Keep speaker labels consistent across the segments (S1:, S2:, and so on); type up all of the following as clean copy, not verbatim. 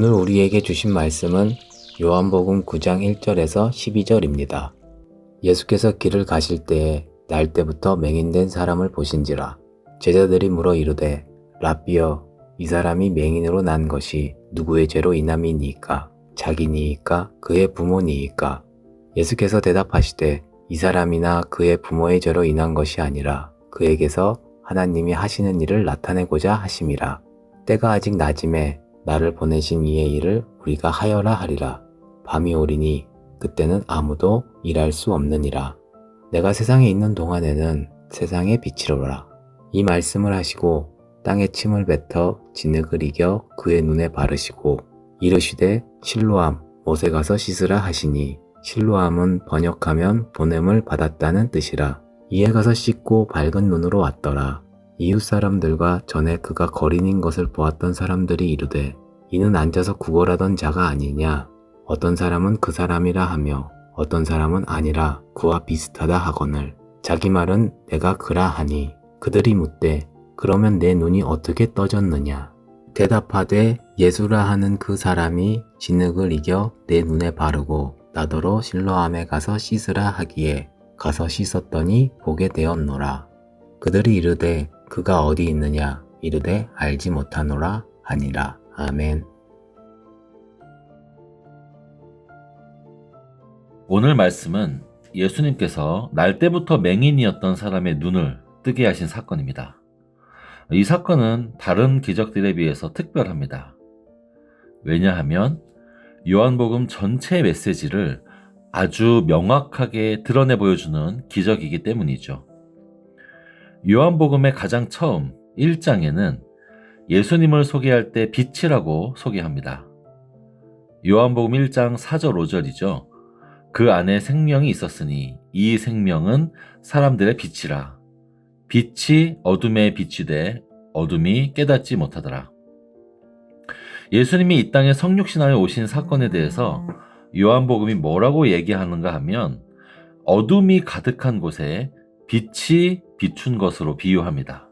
S1: 오늘 우리에게 주신 말씀은 요한복음 9장 1절에서 12절입니다. 예수께서 길을 가실 때에 날 때부터 맹인된 사람을 보신지라. 제자들이 물어 이르되 랍비여, 이 사람이 맹인으로 난 것이 누구의 죄로 인함이니이까? 자기니이까 그의 부모니이까? 예수께서 대답하시되 이 사람이나 그의 부모의 죄로 인한 것이 아니라 그에게서 하나님이 하시는 일을 나타내고자 하심이라. 때가 아직 낮음에 나를 보내신 이의 일을 우리가 하여라 하리라. 밤이 오리니 그때는 아무도 일할 수 없느니라. 내가 세상에 있는 동안에는 세상의 빛이로라. 이 말씀을 하시고 땅에 침을 뱉어 진흙을 이겨 그의 눈에 바르시고 이르시되 실로암 못에 가서 씻으라 하시니, 실로암은 번역하면 보냄을 받았다는 뜻이라. 이에 가서 씻고 밝은 눈으로 왔더라. 이웃 사람들과 전에 그가 거린인 것을 보았던 사람들이 이르되 이는 앉아서 구걸하던 자가 아니냐? 어떤 사람은 그 사람이라 하며 어떤 사람은 아니라 그와 비슷하다 하거늘 자기 말은 내가 그라 하니, 그들이 묻되 그러면 내 눈이 어떻게 떠졌느냐? 대답하되 예수라 하는 그 사람이 진흙을 이겨 내 눈에 바르고 나더러 실로암에 가서 씻으라 하기에 가서 씻었더니 보게 되었노라. 그들이 이르되 그가 어디 있느냐? 이르되 알지 못하노라 하니라. 아멘.
S2: 오늘 말씀은 예수님께서 날 때부터 맹인이었던 사람의 눈을 뜨게 하신 사건입니다. 이 사건은 다른 기적들에 비해서 특별합니다. 왜냐하면 요한복음 전체의 메시지를 아주 명확하게 드러내 보여주는 기적이기 때문이죠. 요한복음의 가장 처음 1장에는 예수님을 소개할 때 빛이라고 소개합니다. 요한복음 1장 4절 5절이죠. 그 안에 생명이 있었으니 이 생명은 사람들의 빛이라. 빛이 어둠에 비치되 어둠이 깨닫지 못하더라. 예수님이 이 땅에 성육신하여 오신 사건에 대해서 요한복음이 뭐라고 얘기하는가 하면 어둠이 가득한 곳에 빛이 비춘 것으로 비유합니다.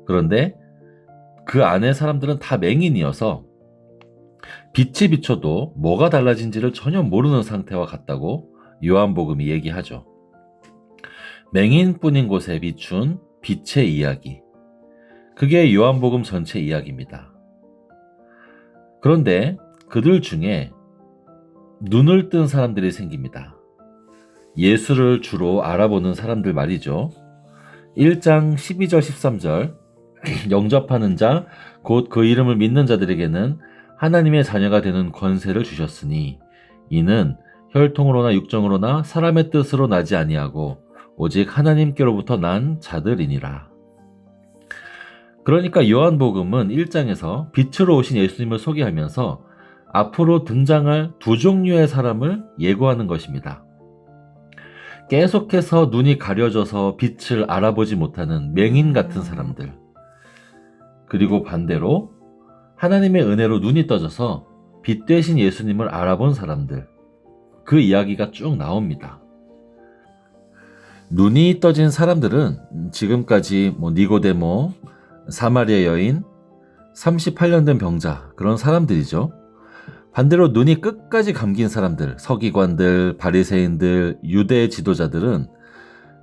S2: 그런데 그 안에 사람들은 다 맹인이어서 빛이 비춰도 뭐가 달라진지를 전혀 모르는 상태와 같다고 요한복음이 얘기하죠. 맹인뿐인 곳에 비춘 빛의 이야기. 그게 요한복음 전체 이야기입니다. 그런데 그들 중에 눈을 뜬 사람들이 생깁니다. 예수를 주로 알아보는 사람들 말이죠. 1장 12절 13절 영접하는 자 곧 그 이름을 믿는 자들에게는 하나님의 자녀가 되는 권세를 주셨으니 이는 혈통으로나 육정으로나 사람의 뜻으로 나지 아니하고 오직 하나님께로부터 난 자들이니라. 그러니까 요한복음은 1장에서 빛으로 오신 예수님을 소개하면서 앞으로 등장할 두 종류의 사람을 예고하는 것입니다. 계속해서 눈이 가려져서 빛을 알아보지 못하는 맹인 같은 사람들, 그리고 반대로 하나님의 은혜로 눈이 떠져서 빛 되신 예수님을 알아본 사람들, 그 이야기가 쭉 나옵니다. 눈이 떠진 사람들은 지금까지 니고데모, 사마리아 여인, 38년 된 병자, 그런 사람들이죠. 반대로 눈이 끝까지 감긴 사람들, 서기관들, 바리새인들, 유대 지도자들은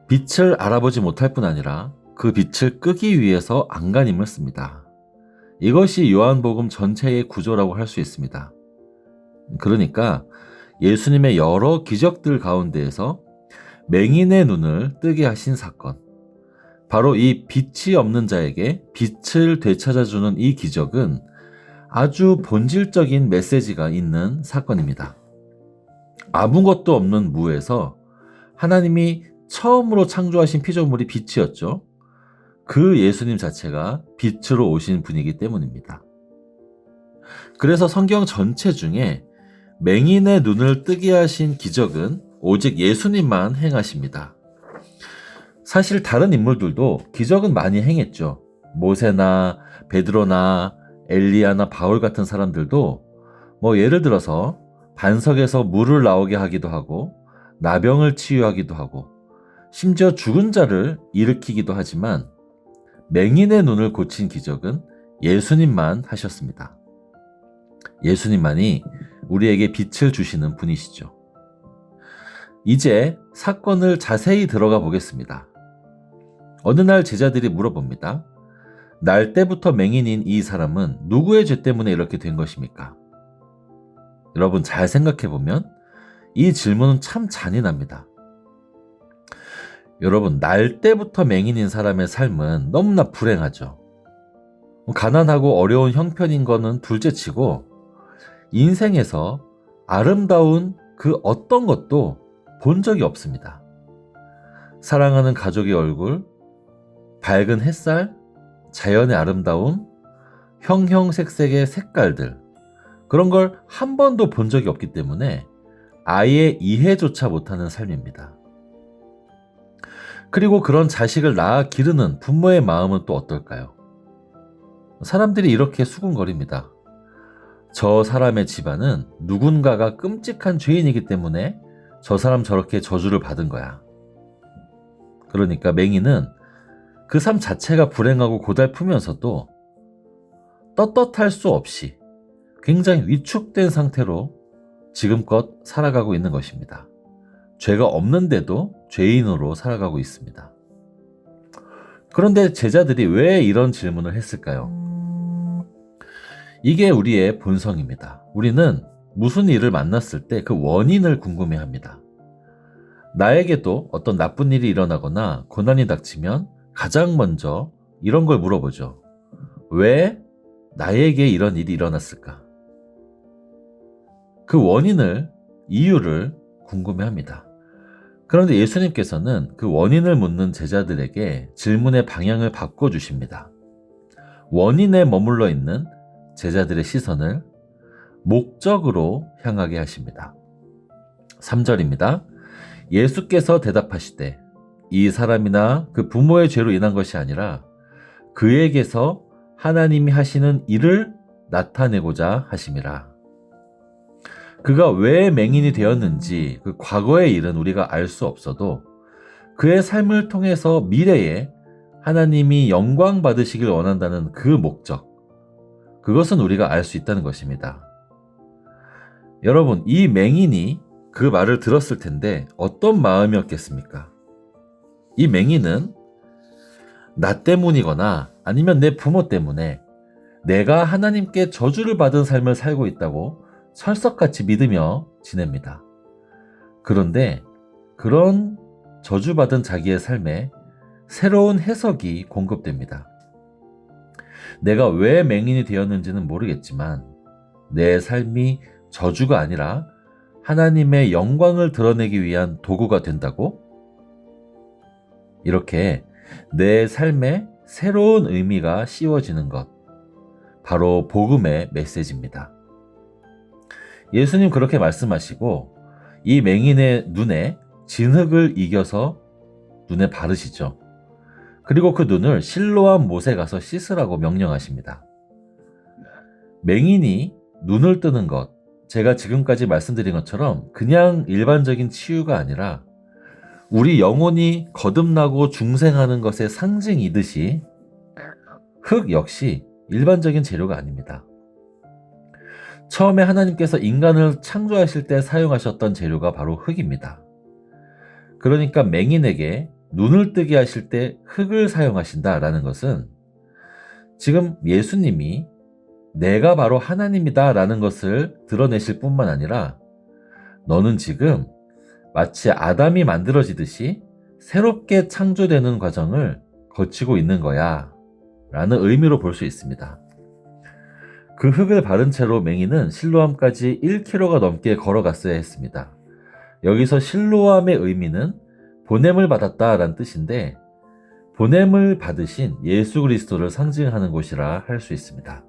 S2: 빛을 알아보지 못할 뿐 아니라 그 빛을 끄기 위해서 안간힘을 씁니다. 이것이 요한복음 전체의 구조라고 할 수 있습니다. 그러니까 예수님의 여러 기적들 가운데에서 맹인의 눈을 뜨게 하신 사건, 바로 이 빛이 없는 자에게 빛을 되찾아주는 이 기적은 아주 본질적인 메시지가 있는 사건입니다. 아무것도 없는 무에서 하나님이 처음으로 창조하신 피조물이 빛이었죠. 그 예수님 자체가 빛으로 오신 분이기 때문입니다. 그래서 성경 전체 중에 맹인의 눈을 뜨게 하신 기적은 오직 예수님만 행하십니다. 사실 다른 인물들도 기적은 많이 행했죠. 모세나 베드로나 엘리야나 바울 같은 사람들도 예를 들어서 반석에서 물을 나오게 하기도 하고 나병을 치유하기도 하고 심지어 죽은 자를 일으키기도 하지만 맹인의 눈을 고친 기적은 예수님만 하셨습니다. 예수님만이 우리에게 빛을 주시는 분이시죠. 이제 사건을 자세히 들어가 보겠습니다. 어느 날 제자들이 물어봅니다. 날 때부터 맹인인 이 사람은 누구의 죄 때문에 이렇게 된 것입니까? 여러분 잘 생각해보면 이 질문은 참 잔인합니다. 여러분, 날 때부터 맹인인 사람의 삶은 너무나 불행하죠. 가난하고 어려운 형편인 거는 둘째치고 인생에서 아름다운 그 어떤 것도 본 적이 없습니다. 사랑하는 가족의 얼굴, 밝은 햇살, 자연의 아름다움, 형형색색의 색깔들, 그런 걸 한 번도 본 적이 없기 때문에 아예 이해조차 못하는 삶입니다. 그리고 그런 자식을 낳아 기르는 부모의 마음은 또 어떨까요? 사람들이 이렇게 수군거립니다. 저 사람의 집안은 누군가가 끔찍한 죄인이기 때문에 저 사람 저렇게 저주를 받은 거야. 그러니까 맹인은 그 삶 자체가 불행하고 고달프면서도 떳떳할 수 없이 굉장히 위축된 상태로 지금껏 살아가고 있는 것입니다. 죄가 없는데도 죄인으로 살아가고 있습니다. 그런데 제자들이 왜 이런 질문을 했을까요? 이게 우리의 본성입니다. 우리는 무슨 일을 만났을 때 그 원인을 궁금해합니다. 나에게도 어떤 나쁜 일이 일어나거나 고난이 닥치면 가장 먼저 이런 걸 물어보죠. 왜 나에게 이런 일이 일어났을까? 그 원인을, 이유를 궁금해합니다. 그런데 예수님께서는 그 원인을 묻는 제자들에게 질문의 방향을 바꿔주십니다. 원인에 머물러 있는 제자들의 시선을 목적으로 향하게 하십니다. 3절입니다. 예수께서 대답하시되 이 사람이나 그 부모의 죄로 인한 것이 아니라 그에게서 하나님이 하시는 일을 나타내고자 하심이라. 그가 왜 맹인이 되었는지 그 과거의 일은 우리가 알 수 없어도 그의 삶을 통해서 미래에 하나님이 영광 받으시길 원한다는 그 목적, 그것은 우리가 알 수 있다는 것입니다. 여러분, 이 맹인이 그 말을 들었을 텐데 어떤 마음이었겠습니까? 이 맹인은 나 때문이거나 아니면 내 부모 때문에 내가 하나님께 저주를 받은 삶을 살고 있다고 철석같이 믿으며 지냅니다. 그런데 그런 저주받은 자기의 삶에 새로운 해석이 공급됩니다. 내가 왜 맹인이 되었는지는 모르겠지만 내 삶이 저주가 아니라 하나님의 영광을 드러내기 위한 도구가 된다고? 이렇게 내 삶에 새로운 의미가 씌워지는 것, 바로 복음의 메시지입니다. 예수님 그렇게 말씀하시고 이 맹인의 눈에 진흙을 이겨서 눈에 바르시죠. 그리고 그 눈을 실로암 못에 가서 씻으라고 명령하십니다. 맹인이 눈을 뜨는 것, 제가 지금까지 말씀드린 것처럼 그냥 일반적인 치유가 아니라 우리 영혼이 거듭나고 중생하는 것의 상징이듯이 흙 역시 일반적인 재료가 아닙니다. 처음에 하나님께서 인간을 창조하실 때 사용하셨던 재료가 바로 흙입니다. 그러니까 맹인에게 눈을 뜨게 하실 때 흙을 사용하신다라는 것은 지금 예수님이 내가 바로 하나님이다 라는 것을 드러내실 뿐만 아니라 너는 지금 마치 아담이 만들어지듯이 새롭게 창조되는 과정을 거치고 있는 거야 라는 의미로 볼 수 있습니다. 그 흙을 바른 채로 맹인은 실로암까지 1km가 넘게 걸어갔어야 했습니다. 여기서 실로암의 의미는 보냄을 받았다라는 뜻인데 보냄을 받으신 예수 그리스도를 상징하는 곳이라 할 수 있습니다.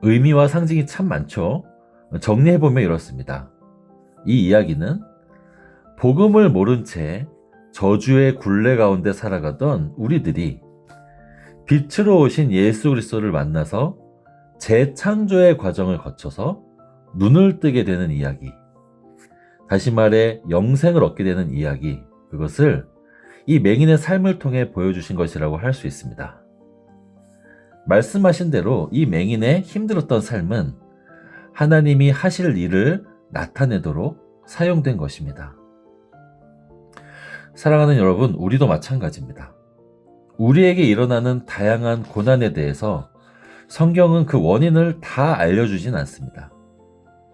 S2: 의미와 상징이 참 많죠. 정리해보면 이렇습니다. 이 이야기는 복음을 모른 채 저주의 굴레 가운데 살아가던 우리들이 빛으로 오신 예수 그리스도를 만나서 재창조의 과정을 거쳐서 눈을 뜨게 되는 이야기, 다시 말해 영생을 얻게 되는 이야기, 그것을 이 맹인의 삶을 통해 보여주신 것이라고 할 수 있습니다. 말씀하신 대로 이 맹인의 힘들었던 삶은 하나님이 하실 일을 나타내도록 사용된 것입니다. 사랑하는 여러분, 우리도 마찬가지입니다. 우리에게 일어나는 다양한 고난에 대해서 성경은 그 원인을 다 알려주진 않습니다.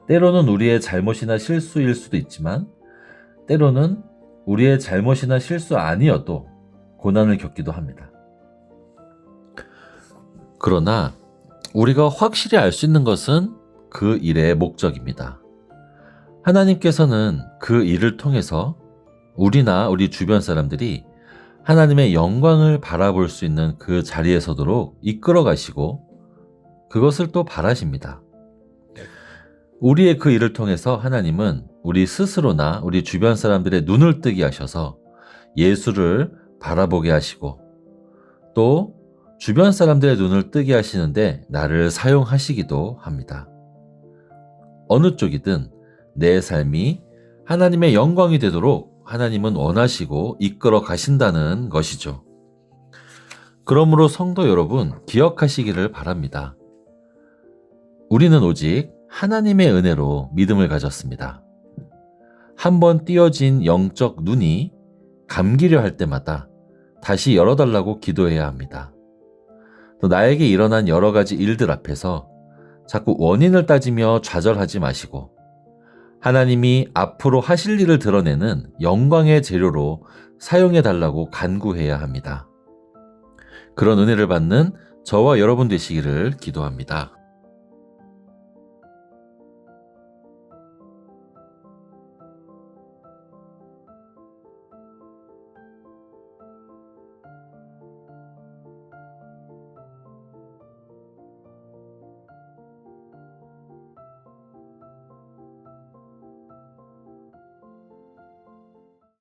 S2: 때로는 우리의 잘못이나 실수일 수도 있지만 때로는 우리의 잘못이나 실수 아니어도 고난을 겪기도 합니다. 그러나 우리가 확실히 알 수 있는 것은 그 일의 목적입니다. 하나님께서는 그 일을 통해서 우리나 우리 주변 사람들이 하나님의 영광을 바라볼 수 있는 그 자리에 서도록 이끌어 가시고 그것을 또 바라십니다. 우리의 그 일을 통해서 하나님은 우리 스스로나 우리 주변 사람들의 눈을 뜨게 하셔서 예수를 바라보게 하시고 또 주변 사람들의 눈을 뜨게 하시는데 나를 사용하시기도 합니다. 어느 쪽이든 내 삶이 하나님의 영광이 되도록 하나님은 원하시고 이끌어 가신다는 것이죠. 그러므로 성도 여러분, 기억하시기를 바랍니다. 우리는 오직 하나님의 은혜로 믿음을 가졌습니다. 한번 띄어진 영적 눈이 감기려 할 때마다 다시 열어달라고 기도해야 합니다. 또 나에게 일어난 여러 가지 일들 앞에서 자꾸 원인을 따지며 좌절하지 마시고 하나님이 앞으로 하실 일을 드러내는 영광의 재료로 사용해달라고 간구해야 합니다. 그런 은혜를 받는 저와 여러분 되시기를 기도합니다.